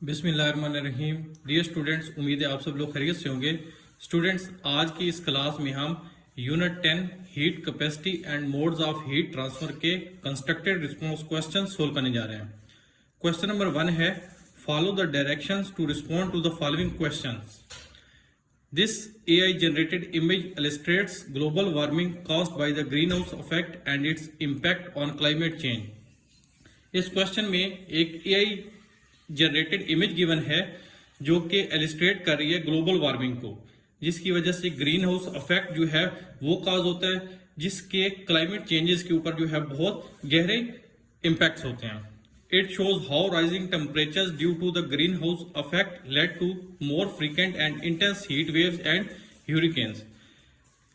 बिस्मिल्लाहिर्रहमानिर्रहीम। Dear students, उम्मीद है आप सब लोग खैरियत से होंगे। स्टूडेंट्स, आज की इस क्लास में हम unit 10 heat capacity and modes of heat transfer के कंस्ट्रक्टेड रिस्पांस क्वेश्चन सोल्व करने जा रहे हैं। क्वेश्चन नंबर 1 है, follow the directions to respond to the following questions. This AI generated image illustrates global warming caused by the greenhouse effect and its impact on climate change. इस question में एक AI generated image given है जो कि illustrate कर रही है global warming को, जिसकी वजह से ग्रीन हाउस इफेक्ट जो है वो काज होता है, जिसके क्लाइमेट चेंजेस के ऊपर जो है बहुत गहरे इम्पैक्ट्स होते हैं। It shows how rising temperatures due to the greenhouse effect led to more frequent and intense heat waves and hurricanes.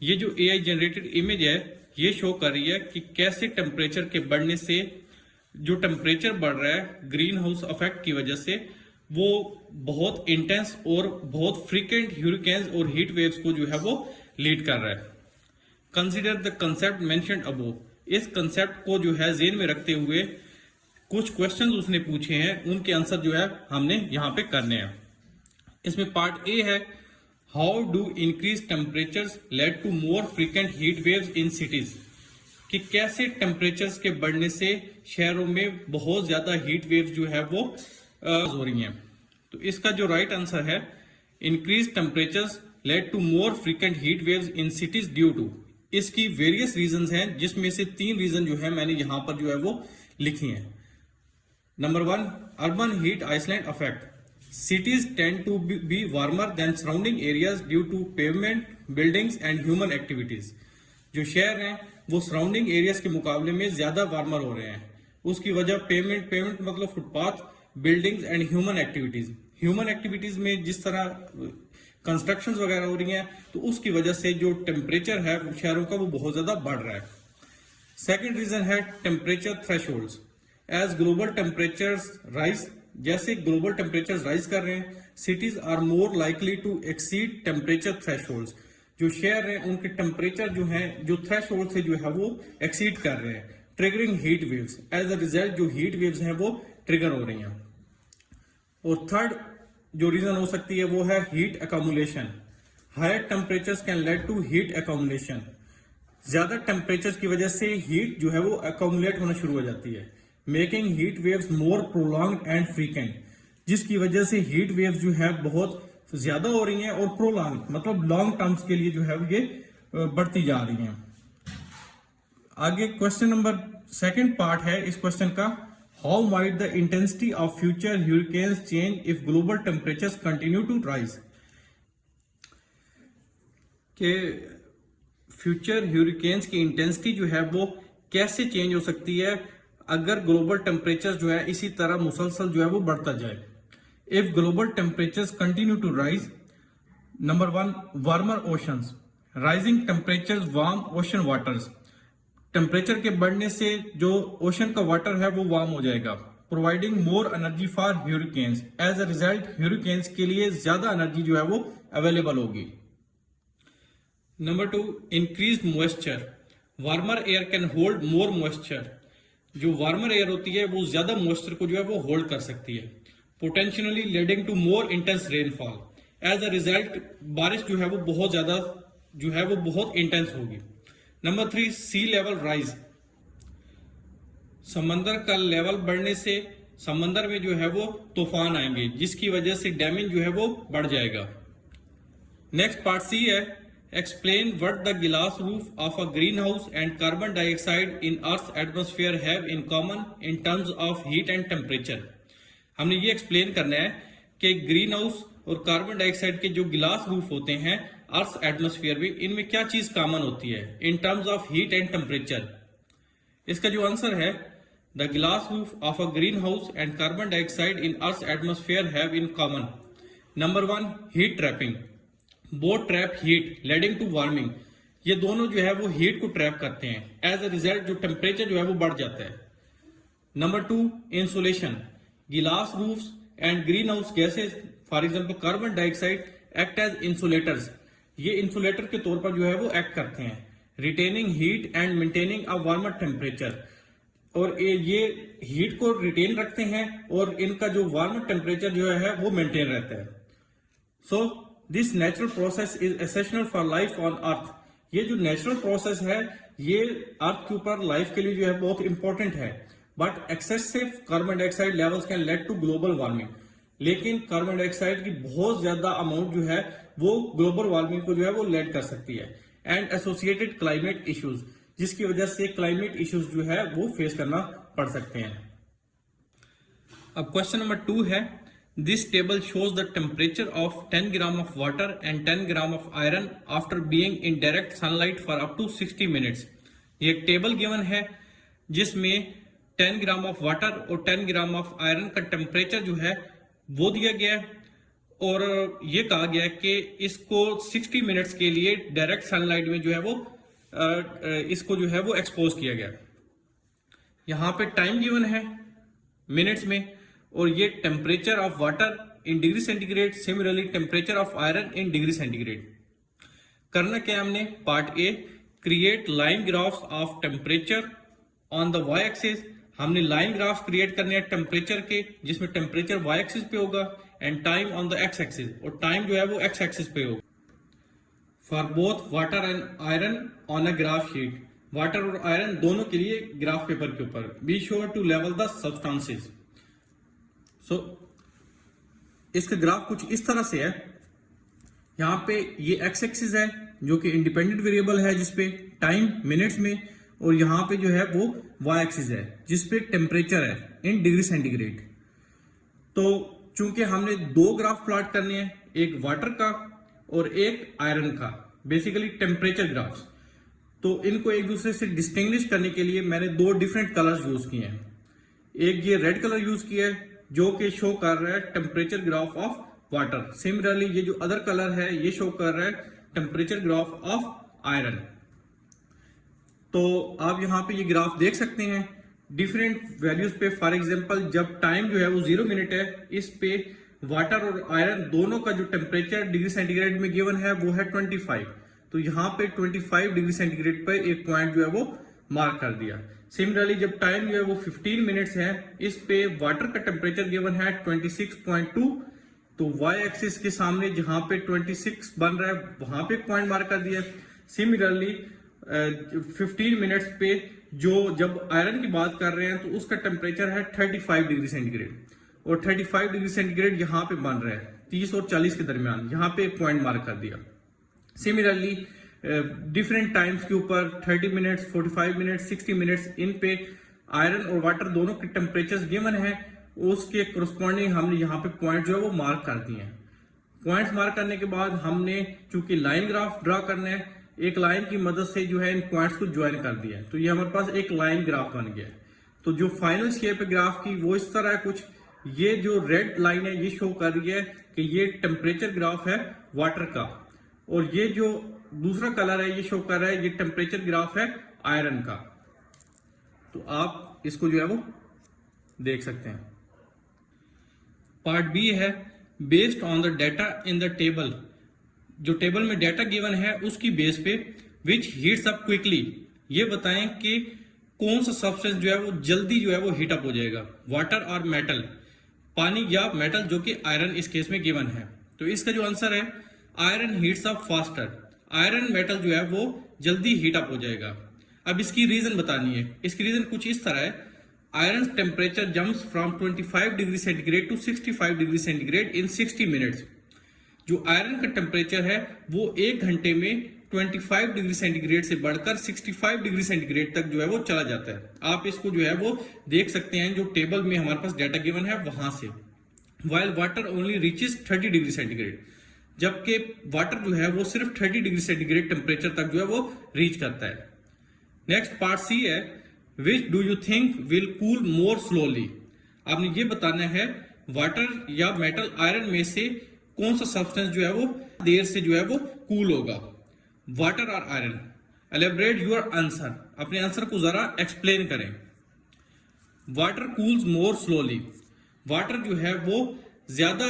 ये जो एआई जनरेटेड इमेज है ये शो कर रही है कि कैसे टेम्परेचर के बढ़ने से जो टेम्परेचर बढ़ रहा है ग्रीन हाउस इफेक्ट की वजह से वो बहुत इंटेंस और बहुत फ्रीक्वेंट ह्यूरिकेन्स और हीट वेव्स को जो है वो लीड कर रहा है। Consider the concept mentioned above. इस कंसेप्ट को जो है जेन में रखते हुए कुछ क्वेश्चंस उसने पूछे हैं, उनके आंसर जो है हमने यहाँ पे करने हैं। इसमें पार्ट ए है, how do increase temperatures led to more frequent heat waves in cities. कि कैसे टेम्परेचर्स के बढ़ने से शहरों में बहुत ज्यादा हीट वेव्स जो है वो हो रही हैं। तो इसका जो राइट आंसर है, increase temperatures led to more frequent heat waves in cities due to. इसकी वेरियस रीजंस हैं, जिसमें से 3 रीजन जो है मैंने यहां पर जो है वो लिखी हैं। Number 1, urban heat island effect. Cities tend to be warmer than surrounding areas due to pavement, buildings and human activities. जो शहर हैं वो सराउंडिंग एरियाज के मुकाबले में ज्यादा वार्मर हो रहे हैं। उसकी वजह पेमेंट मतलब footpath, buildings and human activities. Human activities में जिस तरह कंस्ट्रक्शंस वगैरह हो रही हैं तो उसकी वजह से जो टेम्परेचर है शहरों का वो बहुत ज्यादा बढ़ रहा है। सेकेंड रीजन है temperature thresholds. As global temperatures rise, जैसे ग्लोबल टेम्परेचर राइज कर रहे हैं, cities are more likely to exceed temperature thresholds. जो शहर हैं उनके टेम्परेचर जो है जो थ्रेशोल्ड से जो है वो एक्सीड कर रहे हैं, triggering heat waves. As a result जो हीट वेव्स हैं वो ट्रिगर हो रही हैं। और थर्ड जो रीजन हो सकती है वो है heat accumulation. Higher temperatures can lead to heat accumulation. ज्यादा टेम्परेचर की वजह से हीट जो है वो अकोमुलेट होना शुरू हो जाती है, making heat waves more prolonged and frequent, जिसकी वजह से हीट वेव्स जो है बहुत ज्यादा हो रही हैं और प्रोलॉन्ग मतलब लॉन्ग टर्म्स के लिए जो है ये बढ़ती जा रही हैं। आगे क्वेश्चन नंबर सेकंड पार्ट है इस क्वेश्चन का, how might the intensity of future hurricanes change if global temperatures continue to rise. के फ्यूचर ह्यूरिकेन्स की इंटेंसिटी जो है वो कैसे चेंज हो सकती है अगर ग्लोबल टेम्परेचर जो है इसी तरह मुसलसल जो है वो बढ़ता जाए। If global temperatures continue to rise, number 1, warmer oceans. Rising temperatures warm ocean waters. Temperature के बढ़ने से जो ओशन का वाटर है वो वार्म हो जाएगा, providing more energy for hurricanes. As a result hurricanes के लिए ज्यादा एनर्जी जो है वो अवेलेबल होगी। Number 2, increase moisture. Warmer air can hold more moisture. जो वार्मर एयर होती है वो ज्यादा मॉइस्चर को जो है वो होल्ड कर सकती है, potentially leading to more intense rainfall. As a result बारिश जो है वो बहुत ज्यादा जो है वो बहुत इंटेंस होगी। नंबर 3, सी लेवल राइज। समंदर का लेवल बढ़ने से समंदर में जो है वो तूफान आएंगे, जिसकी वजह से डैमेज जो है वो बढ़ जाएगा। नेक्स्ट पार्ट सी है, explain what the glass roof of a greenhouse and carbon dioxide in earth atmosphere have in common in terms of heat and temperature. हमने ये एक्सप्लेन करना है कि ग्रीन हाउस और कार्बन डाइऑक्साइड के जो गिलास रूफ होते हैं अर्थ एटमोस्फेयर में, इनमें क्या चीज कॉमन होती है in terms of heat and temperature. इसका जो आंसर है, the glass roof of a greenhouse and carbon dioxide in earth atmosphere have in common. Number 1, heat trapping. Both trap heat leading to warming. ये दोनों जो है वो heat को trap करते हैं, एज अ रिजल्ट जो टेम्परेचर जो है वो बढ़ जाता है। Number 2, insulation. Glass roofs and greenhouse gases for example carbon dioxide act as insulators. ये इंसुलेटर के तौर पर जो है वो एक्ट करते हैं, retaining heat and maintaining a warmer temperature. और ये हीट को रिटेन रखते हैं और इनका जो वार्म टेम्परेचर जो है वो मेंटेन रहता है। So this natural process is essential for life on earth. ये जो नेचुरल प्रोसेस है ये अर्थ के ऊपर लाइफ के लिए जो है बहुत इंपॉर्टेंट है। But excessive carbon dioxide levels can lead to global warming. लेकिन कार्बन डाइऑक्साइड की बहुत ज्यादा अमाउंट जो है वो ग्लोबल वार्मिंग को जो है वो लेड कर सकती है। एंड एसोसिएटेड क्लाइमेट इश्यूज, जिसकी वजह से क्लाइमेट इश्यूज जो है वो फेस करना पड़ सकते हैं। अब क्वेश्चन नंबर 2 है, this table shows the temperature of 10 gram of water and 10 gram of iron after being in direct sunlight for up to 60 minutes. ये एक टेबल गिवन है जिसमें 10 ग्राम ऑफ वाटर और 10 ग्राम ऑफ आयरन का temperature जो है वो दिया गया है और ये कहा गया है कि इसको 60 मिनट्स के लिए डायरेक्ट सनलाइट में जो है वो इसको जो है वो एक्सपोज किया गया। यहाँ पे टाइम गिवन है मिनट्स में और ये temperature of water in degree centigrade, similarly temperature of iron in degree centigrade. करना क्या हमने, part A, create line graphs of temperature on the Y axis. हमने लाइन ग्राफ्स क्रिएट करने हैं टेम्परेचर के, जिसमें टेम्परेचर वाई एक्सिस पे होगा and time on the X axis, और टाइम जो है वो एक्स एक्सिस पे होगा। For both water and iron on a graph sheet, water और आयरन दोनों के लिए ग्राफ पेपर के ऊपर। बी श्योर टू लेवल द सब्सटेंसेस। सो इसका ग्राफ कुछ इस तरह से है। यहाँ पे ये एक्स एक्सिस है जो कि इंडिपेंडेंट वेरिएबल है जिसपे टाइम मिनट्स में, और यहाँ पे जो है वो वाई एक्सिस है जिसपे टेम्परेचर है इन डिग्री सेंटीग्रेड। तो चूंकि हमने 2 ग्राफ प्लॉट करने हैं, एक वाटर का और एक आयरन का, बेसिकली टेम्परेचर ग्राफ्स, तो इनको एक दूसरे से डिस्टिंग्विश करने के लिए मैंने 2 डिफरेंट कलर्स यूज किए हैं। एक ये रेड कलर यूज किया है जो कि शो कर रहा है temperature graph of water. Similarly ये जो अदर कलर है ये शो कर रहा है टेम्परेचर ग्राफ ऑफ आयरन। तो आप यहाँ पे ये ग्राफ देख सकते हैं डिफरेंट वैल्यूज पे। फॉर एग्जांपल जब टाइम जो है वो 0 मिनट है, इस पे वाटर और आयरन दोनों का जो टेम्परेचर डिग्री सेंटीग्रेड में गिवन है वो है 25। तो यहाँ पे 25 डिग्री सेंटीग्रेड पे एक पॉइंट जो है वो मार्क कर दिया। सिमिलरली जब टाइम जो है वो 15 मिनट्स है, इस पे वाटर का टेम्परेचर गिवन है 26.2, तो वाई एक्सिस के सामने जहां पे 26 बन रहा है वहां पे एक पॉइंट मार्क कर दिया। सिमिलरली 15 मिनट्स पे जो जब आयरन की बात कर रहे हैं तो उसका टेम्परेचर है 35 डिग्री सेंटीग्रेड, और 35 डिग्री सेंटीग्रेड यहाँ पे बन रहा है 30 और 40 के दरमियान, यहाँ पे एक पॉइंट मार्क कर दिया। सिमिलरली डिफरेंट टाइम्स के ऊपर 30 मिनट्स, 45 मिनट्स, 60 मिनट्स, इन पे आयरन और वाटर दोनों के टेम्परेचर गिवन है, उसके कोरस्पॉन्डिंग हमने यहाँ पे पॉइंट जो है वो मार्क कर दिए हैं। पॉइंट्स मार्क करने के बाद हमने चूंकि लाइन ग्राफ ड्रा करना है, एक लाइन की मदद से जो है इन पॉइंट्स को ज्वाइन कर दिया है, तो ये हमारे पास एक लाइन ग्राफ बन गया है। तो जो फाइनल शेप है ग्राफ की वो इस तरह है कुछ। ये जो रेड लाइन है ये शो कर रही है कि ये टेम्परेचर ग्राफ है वाटर का, और ये जो दूसरा कलर है ये शो कर रहा है ये टेम्परेचर ग्राफ है आयरन का। तो आप इसको जो है वो देख सकते हैं। पार्ट बी है, based on the data in the table, जो टेबल में डाटा गिवन है उसकी बेस पे विच हीट्स अप क्विकली, ये बताएं कि कौन सा सब्सटेंस जो है वो जल्दी जो है वो हीट अप हो जाएगा, वाटर और मेटल, पानी या मेटल, जो कि आयरन इस केस में गिवन है। तो इसका जो आंसर है iron heats up faster, iron metal जो है वो जल्दी हीट अप हो जाएगा। अब इसकी रीजन बतानी है। इसकी रीजन कुछ इस तरह है, iron temperature jumps from 25 degree centigrade to 65 degree centigrade in 60 minutes. जो आयरन का टेम्परेचर है वो 1 घंटे में 25 डिग्री सेंटीग्रेड से बढ़कर 65 डिग्री सेंटीग्रेड तक जो है वो चला जाता है। आप इसको जो है वो देख सकते हैं जो टेबल में हमारे पास डाटा गिवन है वहां से। While water only reaches 30 degree centigrade, जबकि वाटर जो है वो सिर्फ 30 डिग्री सेंटीग्रेड टेम्परेचर तक जो है वो रीच करता है। नेक्स्ट पार्ट सी है, which do you think will cool more slowly. आपने ये बताना है वाटर या मेटल आयरन में से कौन सा सब्सटेंस जो है वो देर से जो है वो कूल होगा, वाटर और आयरन। एलेबरेट योर आंसर, अपने आंसर को जरा एक्सप्लेन करें। वाटर कूल्स मोर स्लोली, वाटर जो है वो ज्यादा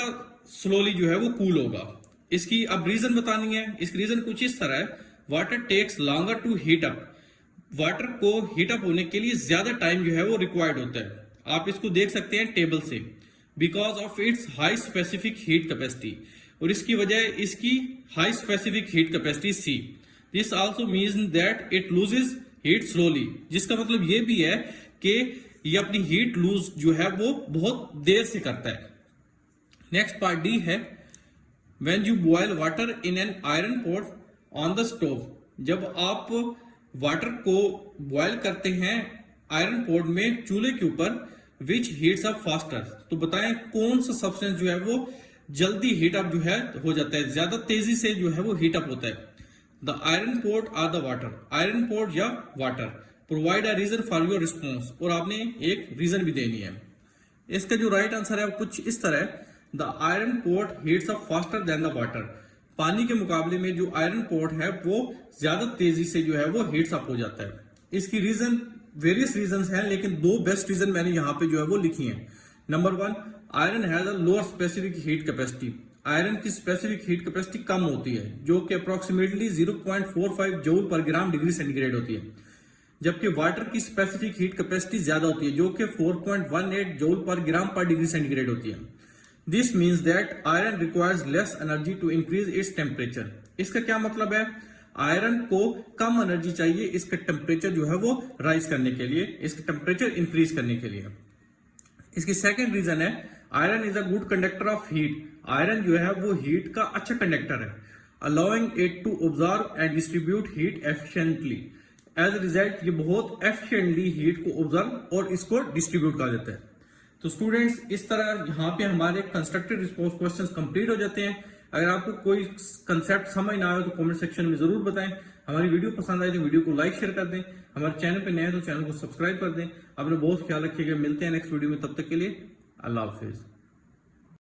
स्लोली जो है वो कूल होगा। इसकी अब रीजन बतानी है। इसकी रीजन कुछ इस तरह है, water takes longer to heat up, water को हीट अप होने के लिए ज्यादा टाइम जो है वो रिक्वायर्ड होता है। आप इसको देख सकते हैं टेबल से, because of its high specific heat capacity, और इसकी वजह इसकी high specific heat capacity C. This also means that it loses heat slowly, जिसका मतलब ये भी है कि ये अपनी हीट लूज जो है वो बहुत देर से करता है। नेक्स्ट पार्ट डी है, when you boil water in an iron pot on the stove, जब आप वाटर को बॉयल करते हैं आयरन पॉट में चूल्हे के ऊपर, विच हीट्स अप फास्टर, तो बताएं कौन सा सब्सटेंस जो है वो जल्दी हीट अप जो है हो जाता है, ज्यादा तेजी से जो है वो हीट अप होता है। The iron pot or the water, iron pot या water. Provide a reason for your response, और आपने एक रीजन भी देनी है। इसका जो राइट आंसर है वो कुछ इस तरह है, the iron pot heats up faster than the water. पानी के मुकाबले में जो आयरन पॉट है वो ज्यादा तेजी से जो है वो हीट्स अप हो जाता है। इसकी रीजन वेरियस रीजंस हैं, लेकिन दो बेस्ट रीजन मैंने यहाँ पे जो है वो लिखी हैं। Number 1, iron has a lower specific heat capacity, iron की स्पेसिफिक हीट कैपेसिटी कम होती है, जो कि अप्रोक्सीमेटली 0.45 जूल पर ग्राम डिग्री सेंटीग्रेड होती है, जबकि वाटर की स्पेसिफिक हीट कैपेसिटी ज्यादा होती है, जो कि 4.18 जूल पर ग्राम पर डिग्री सेंटीग्रेड होती है। This means that iron requires less energy to increase its temperature. इसका क्या मतलब है, आयरन को कम एनर्जी चाहिए इसका टेम्परेचर जो है वो राइज करने के लिए, इसका टेम्परेचर इंक्रीज करने के लिए। इसकी सेकंड रीजन है, iron is a good conductor of heat, iron जो है वो हीट का अच्छा कंडक्टर है, allowing it to observe and distribute heat efficiently. As a result ये बहुत एफिशिएंटली हीट को ऑब्जर्व और इसको डिस्ट्रीब्यूट कर देता है। तो स्टूडेंट्स, इस तरह यहाँ पे हमारे कंस्ट्रक्टिव रिस्पॉन्स क्वेश्चंस कंप्लीट हो जाते हैं। अगर आपको कोई कंसेप्ट समझ ना आए तो कमेंट सेक्शन में जरूर बताएं। हमारी वीडियो पसंद आए तो वीडियो को लाइक शेयर कर दें, हमारे चैनल पे नए हैं तो चैनल को सब्सक्राइब कर दें। अपना बहुत ख्याल रखिएगा, मिलते हैं नेक्स्ट वीडियो में, तब तक के लिए अल्लाह हाफिज।